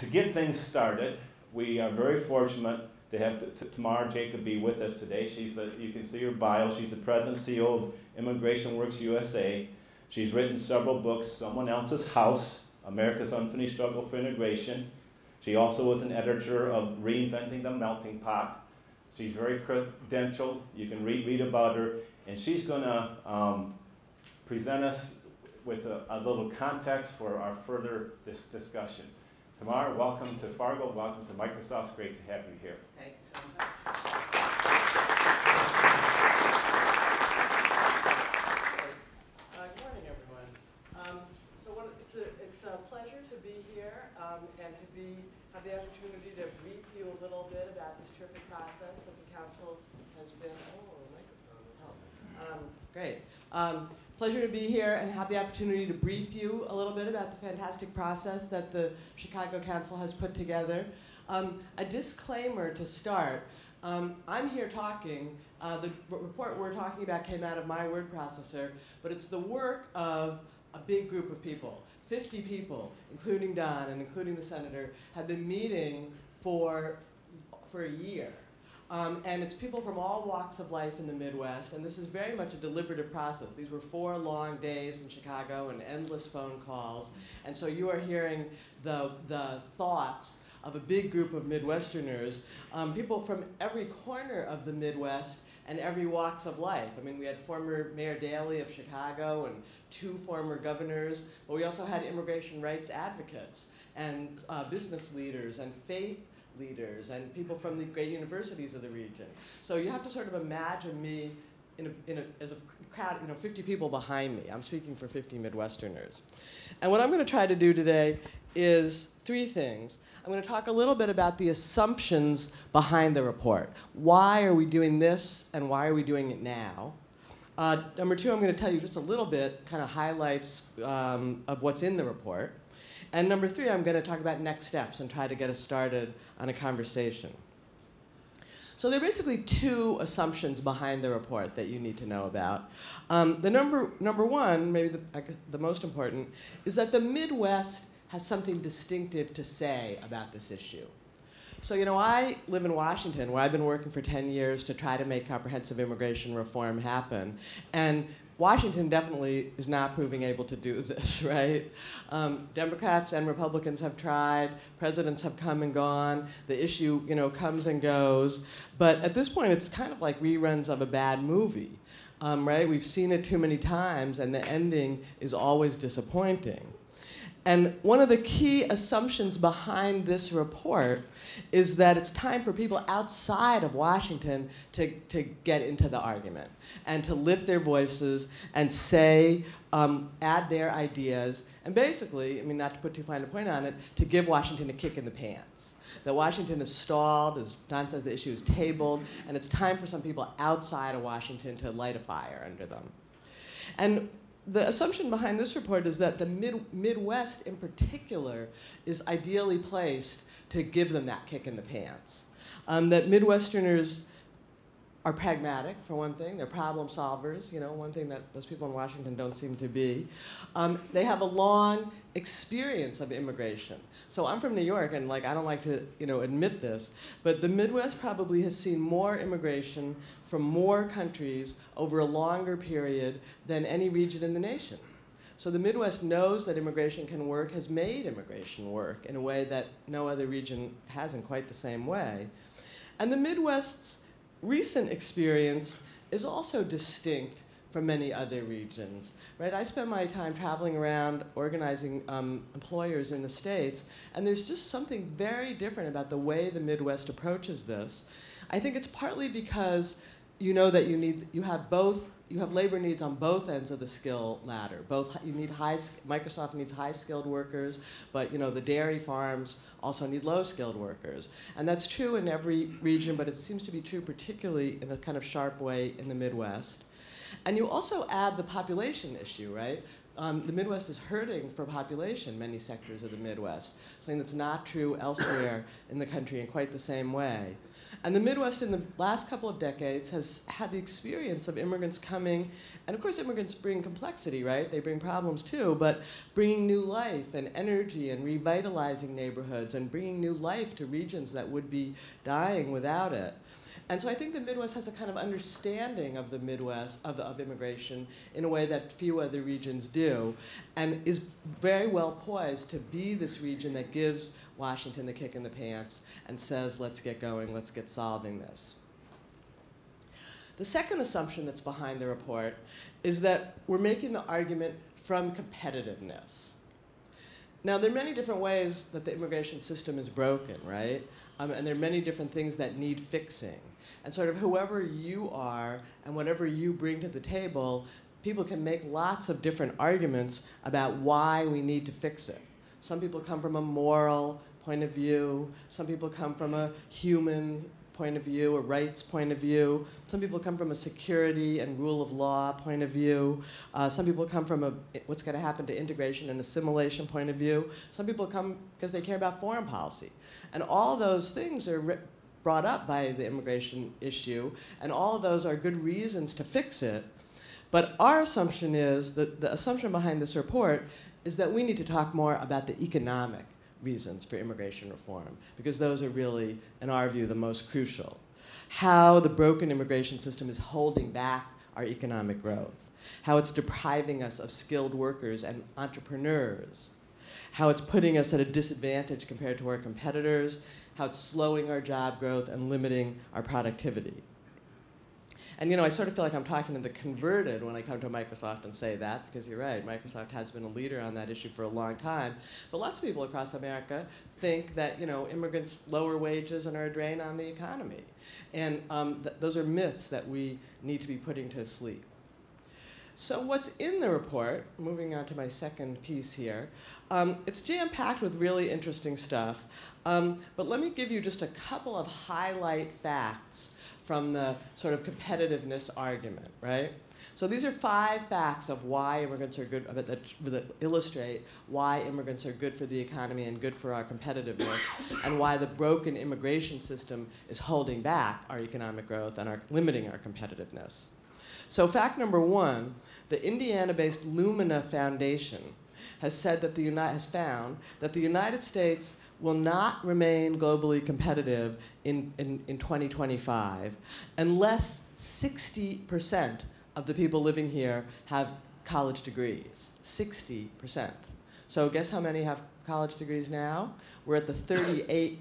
To get things started, we are very fortunate to have Tamar Jacoby with us today. You can see her bio. She's the president and CEO of Immigration Works USA. She's written several books, Someone Else's House, America's Unfinished Struggle for Integration. She also was an editor of Reinventing the Melting Pot. She's very credentialed. You can read about her. And she's going to present us with a little context for our further discussion. Tamar, welcome to Fargo. Welcome to Microsoft. It's great to have you here. Thanks so much. Good morning, everyone. It's a pleasure to be here and to have the opportunity to brief you a little bit about this terrific process that the council has been. Great. Pleasure to be here and have the opportunity to brief you a little bit about the fantastic process that the Chicago Council has put together. A disclaimer to start. I'm here talking. The report we're talking about came out of my word processor, but it's the work of a big group of people. 50 people, including Don and including the senator, have been meeting for a year. And it's people from all walks of life in the Midwest, and this is very much a deliberative process. These were 4 long days in Chicago and endless phone calls, and so you are hearing the thoughts of a big group of Midwesterners, people from every corner of the Midwest and every walks of life. I mean, we had former Mayor Daley of Chicago and 2 former governors, but we also had immigration rights advocates and business leaders and faith leaders and people from the great universities of the region. So you have to sort of imagine me as a crowd, 50 people behind me. I'm speaking for 50 Midwesterners. And what I'm going to try to do today is 3 things. I'm going to talk a little bit about the assumptions behind the report. Why are we doing this and why are we doing it now? Number 2, I'm going to tell you just a little bit, kind of highlights of what's in the report. And number 3, I'm going to talk about next steps and try to get us started on a conversation. So there are basically 2 assumptions behind the report that you need to know about. The number 1, maybe the most important, is that the Midwest has something distinctive to say about this issue. So, I live in Washington, where I've been working for 10 years to try to make comprehensive immigration reform happen. And Washington definitely is not proving able to do this, right? Democrats and Republicans have tried. Presidents have come and gone. The issue, comes and goes. But at this point, it's kind of like reruns of a bad movie, right? We've seen it too many times, and the ending is always disappointing. And one of the key assumptions behind this report is that it's time for people outside of Washington to get into the argument and to lift their voices and say, add their ideas, and basically, not to put too fine a point on it, to give Washington a kick in the pants. That Washington is stalled, as Don says, the issue is tabled, and it's time for some people outside of Washington to light a fire under them. And the assumption behind this report is that the Midwest in particular is ideally placed to give them that kick in the pants. That Midwesterners are pragmatic, for one thing. They're problem solvers, one thing that those people in Washington don't seem to be. They have a long experience of immigration. So I'm from New York, and I don't like to admit this, but the Midwest probably has seen more immigration from more countries over a longer period than any region in the nation. So the Midwest knows that immigration can work, has made immigration work in a way that no other region has in quite the same way. And the Midwest's recent experience is also distinct from many other regions, right? I spend my time traveling around organizing employers in the States, and there's just something very different about the way the Midwest approaches this. I think it's partly because that you have labor needs on both ends of the skill ladder. Microsoft needs high-skilled workers, but the dairy farms also need low-skilled workers. And that's true in every region, but it seems to be true particularly in a kind of sharp way in the Midwest. And you also add the population issue, right? The Midwest is hurting for population, many sectors of the Midwest, something that's not true elsewhere in the country in quite the same way. And the Midwest in the last couple of decades has had the experience of immigrants coming, and of course immigrants bring complexity, right? They bring problems too, but bringing new life and energy and revitalizing neighborhoods and bringing new life to regions that would be dying without it. And so I think the Midwest has a kind of understanding of the Midwest, of immigration, in a way that few other regions do, and is very well poised to be this region that gives Washington the kick in the pants and says, let's get going, let's get solving this. The second assumption that's behind the report is that we're making the argument from competitiveness. Now, there are many different ways that the immigration system is broken, right? And there are many different things that need fixing. And sort of whoever you are and whatever you bring to the table, people can make lots of different arguments about why we need to fix it. Some people come from a moral point of view. Some people come from a human point of view, a rights point of view. Some people come from a security and rule of law point of view. Some people come from a what's going to happen to integration and assimilation point of view. Some people come because they care about foreign policy. And all those things are brought up by the immigration issue, and all of those are good reasons to fix it. But our assumption is, that the assumption behind this report is that we need to talk more about the economic reasons for immigration reform, because those are really, in our view, the most crucial. How the broken immigration system is holding back our economic growth, how it's depriving us of skilled workers and entrepreneurs, how it's putting us at a disadvantage compared to our competitors, how it's slowing our job growth and limiting our productivity. And I sort of feel like I'm talking to the converted when I come to Microsoft and say that, because you're right, Microsoft has been a leader on that issue for a long time. But lots of people across America think that immigrants lower wages and are a drain on the economy. And those are myths that we need to be putting to sleep. So what's in the report, moving on to my second piece here, it's jam-packed with really interesting stuff. But let me give you just a couple of highlight facts from the sort of competitiveness argument, right? So these are 5 facts of why immigrants are good, that illustrate why immigrants are good for the economy and good for our competitiveness, and why the broken immigration system is holding back our economic growth and limiting our competitiveness. So fact number 1, the Indiana-based Lumina Foundation has found that the United States will not remain globally competitive in 2025 unless 60% of the people living here have college degrees. 60%. So guess how many have college degrees now? We're at the 38%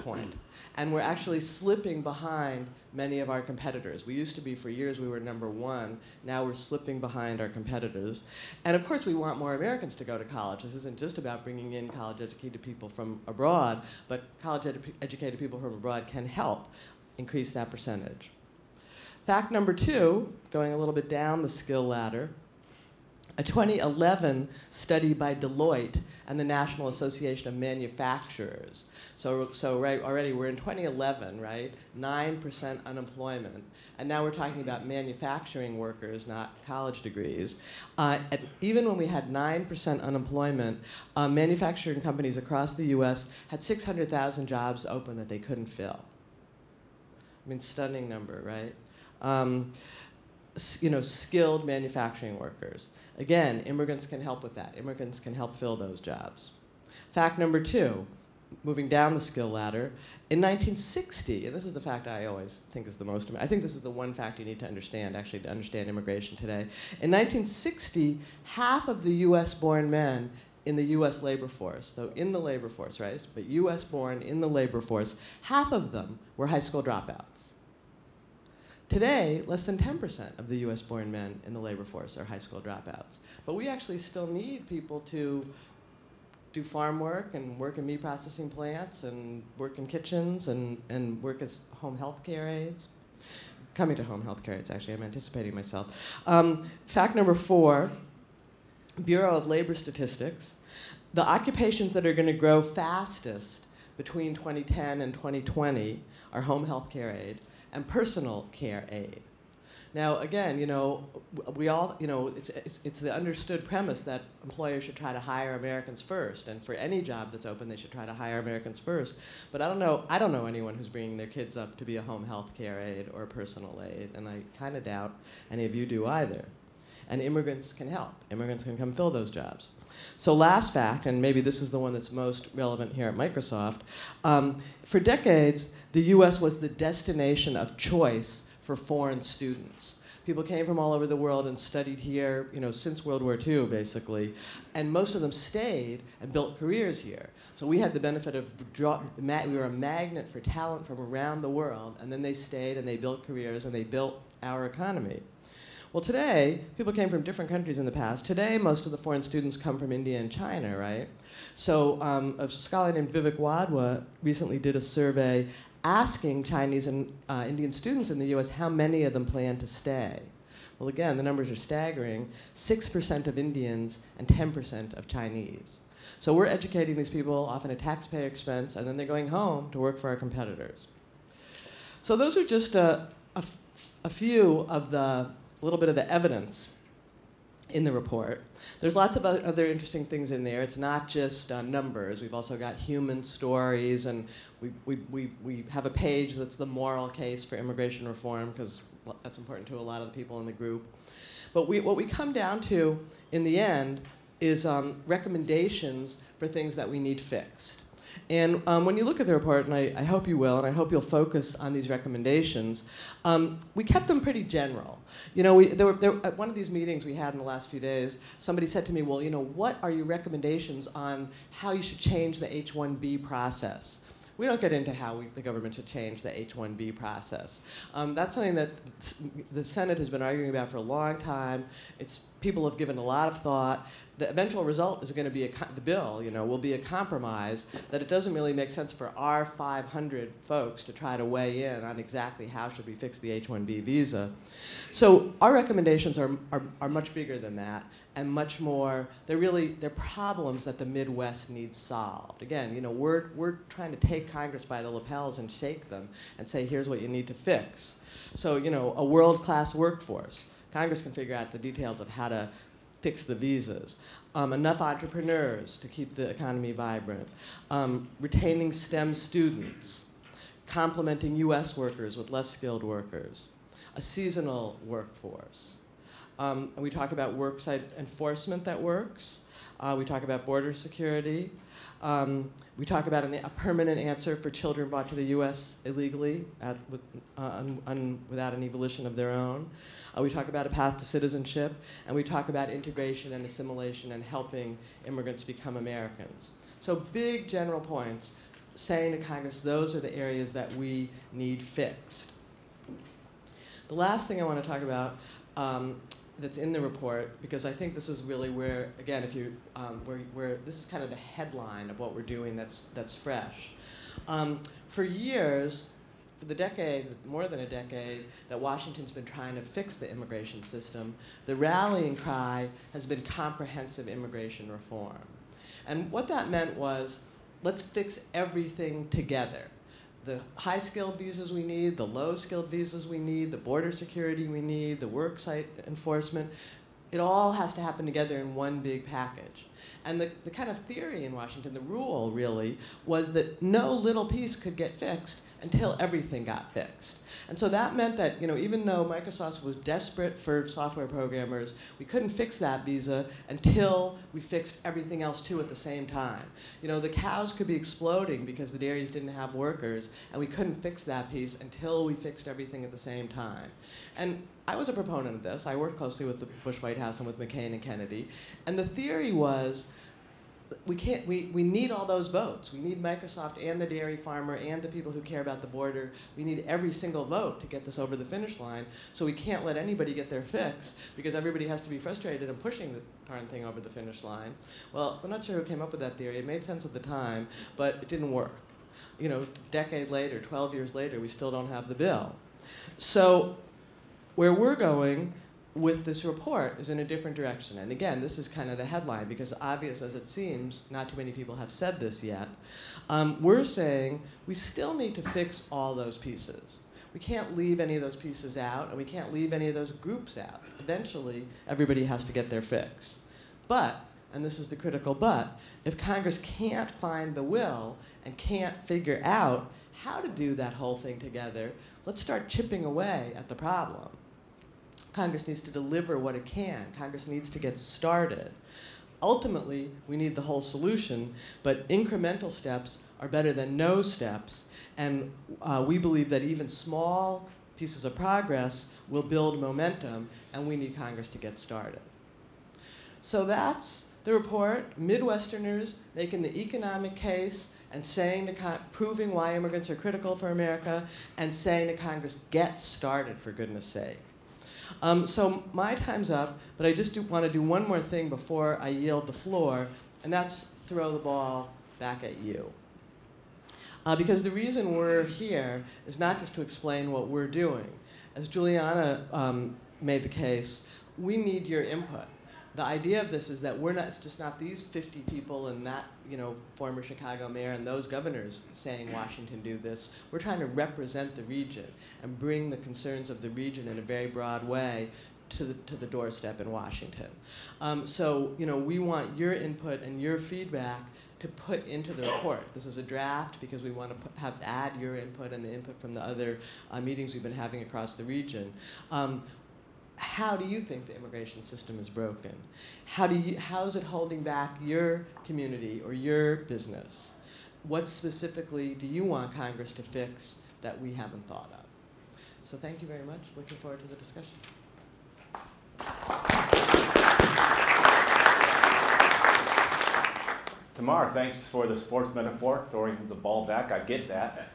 point. And we're actually slipping behind many of our competitors. We used to be, for years, we were #1. Now we're slipping behind our competitors. And of course, we want more Americans to go to college. This isn't just about bringing in college-educated people from abroad, but college-educated people from abroad can help increase that percentage. Fact number 2, going a little bit down the skill ladder, a 2011 study by Deloitte and the National Association of Manufacturers. So right, already we're in 2011, right? 9% unemployment. And now we're talking about manufacturing workers, not college degrees. Even when we had 9% unemployment, manufacturing companies across the US had 600,000 jobs open that they couldn't fill. I mean, stunning number, right? Skilled manufacturing workers. Again, immigrants can help with that. Immigrants can help fill those jobs. Fact number 2, moving down the skill ladder, in 1960, and this is the fact I always think is the most, I think this is the one fact you need to understand, actually, to understand immigration today. In 1960, half of the US-born men in the US labor force, so in the labor force, right, but US-born in the labor force, half of them were high school dropouts. Today, less than 10% of the US-born men in the labor force are high school dropouts. But we actually still need people to do farm work and work in meat processing plants and work in kitchens and work as home health care aides. Coming to home health care aides, actually, I'm anticipating myself. Fact number 4, Bureau of Labor Statistics. The occupations that are going to grow fastest between 2010 and 2020 are home health care aide and personal care aide. Now, again, we all, it's the understood premise that employers should try to hire Americans first, and for any job that's open, they should try to hire Americans first. But I don't know anyone who's bringing their kids up to be a home health care aide or a personal aide, and I kind of doubt any of you do either. And immigrants can help. Immigrants can come fill those jobs. So last fact, and maybe this is the one that's most relevant here at Microsoft, for decades, the US was the destination of choice for foreign students. People came from all over the world and studied here, since World War II, basically, and most of them stayed and built careers here. So we had the benefit of, we were a magnet for talent from around the world, and then they stayed and they built careers and they built our economy. Well, today, people came from different countries in the past. Today, most of the foreign students come from India and China, right? So a scholar named Vivek Wadhwa recently did a survey asking Chinese and Indian students in the US how many of them plan to stay. Well, again, the numbers are staggering. 6% of Indians and 10% of Chinese. So we're educating these people, often at taxpayer expense, and then they're going home to work for our competitors. So those are just a few of a little bit of the evidence in the report. There's lots of other interesting things in there. It's not just numbers. We've also got human stories, and we have a page that's the moral case for immigration reform, because that's important to a lot of the people in the group. But what we come down to in the end is recommendations for things that we need fixed. And when you look at the report, and I hope you will, and I hope you'll focus on these recommendations, we kept them pretty general. At one of these meetings we had in the last few days, somebody said to me, well, what are your recommendations on how you should change the H-1B process? We don't get into how the government should change the H-1B process. That's something that the Senate has been arguing about for a long time. People have given a lot of thought. The eventual result is going to be the bill, will be a compromise that it doesn't really make sense for our 500 folks to try to weigh in on exactly how should we fix the H-1B visa. So our recommendations are much bigger than that, and much more, they're problems that the Midwest needs solved. Again, we're trying to take Congress by the lapels and shake them and say, here's what you need to fix. So, a world-class workforce. Congress can figure out the details of how to fix the visas. Enough entrepreneurs to keep the economy vibrant. Retaining STEM students. Complementing US workers with less skilled workers. A seasonal workforce. And we talk about worksite enforcement that works. We talk about border security. We talk about a permanent answer for children brought to the US illegally without any volition of their own. We talk about a path to citizenship, and we talk about integration and assimilation and helping immigrants become Americans. So big general points saying to Congress, those are the areas that we need fixed. The last thing I want to talk about that's in the report, because I think this is really where, again, where this is kind of the headline of what we're doing that's fresh. For years, for the decade, more than a decade, that Washington's been trying to fix the immigration system, the rallying cry has been comprehensive immigration reform. And what that meant was, let's fix everything together. The high-skilled visas we need, the low-skilled visas we need, the border security we need, the worksite enforcement, it all has to happen together in one big package. And the kind of theory in Washington, the rule really, was that no little piece could get fixed until everything got fixed. And so that meant that, even though Microsoft was desperate for software programmers, we couldn't fix that visa until we fixed everything else too at the same time. The cows could be exploding because the dairies didn't have workers, and we couldn't fix that piece until we fixed everything at the same time. And I was a proponent of this. I worked closely with the Bush White House and with McCain and Kennedy. And the theory was, we need all those votes. We need Microsoft and the dairy farmer and the people who care about the border. We need every single vote to get this over the finish line. So we can't let anybody get their fix, because everybody has to be frustrated and pushing the darn thing over the finish line. Well, I'm not sure who came up with that theory. It made sense at the time, but it didn't work. A decade later, 12 years later, we still don't have the bill. So where we're going with this report is in a different direction. And again, this is kind of the headline, because obvious as it seems, not too many people have said this yet. We're saying we still need to fix all those pieces. we can't leave any of those pieces out, and we can't leave any of those groups out. Eventually, everybody has to get their fix. But, and this is the critical but, if Congress can't find the will and can't figure out how to do that whole thing together, let's start chipping away at the problem. Congress needs to deliver what it can. Congress needs to get started. Ultimately, we need the whole solution, but incremental steps are better than no steps, and we believe that even small pieces of progress will build momentum, and we need Congress to get started. So that's the report, Midwesterners making the economic case and saying to proving why immigrants are critical for America, and saying to Congress, get started, for goodness sake. So my time's up, but I just want to do one more thing before I yield the floor, and that's throw the ball back at you. Because the reason we're here is not just to explain what we're doing. As Juliana made the case, we need your input. The idea of this is that it's just not these 50 people and that former Chicago mayor and those governors saying Washington do this. We're trying to represent the region and bring the concerns of the region in a very broad way to the doorstep in Washington. So we want your input and your feedback to put into the report. This is a draft because we want to add your input and the input from the other meetings we've been having across the region. How do you think the immigration system is broken? How is it holding back your community or your business? What specifically do you want Congress to fix that we haven't thought of? So thank you very much. Looking forward to the discussion. Tamar, thanks for the sports metaphor, throwing the ball back. I get that.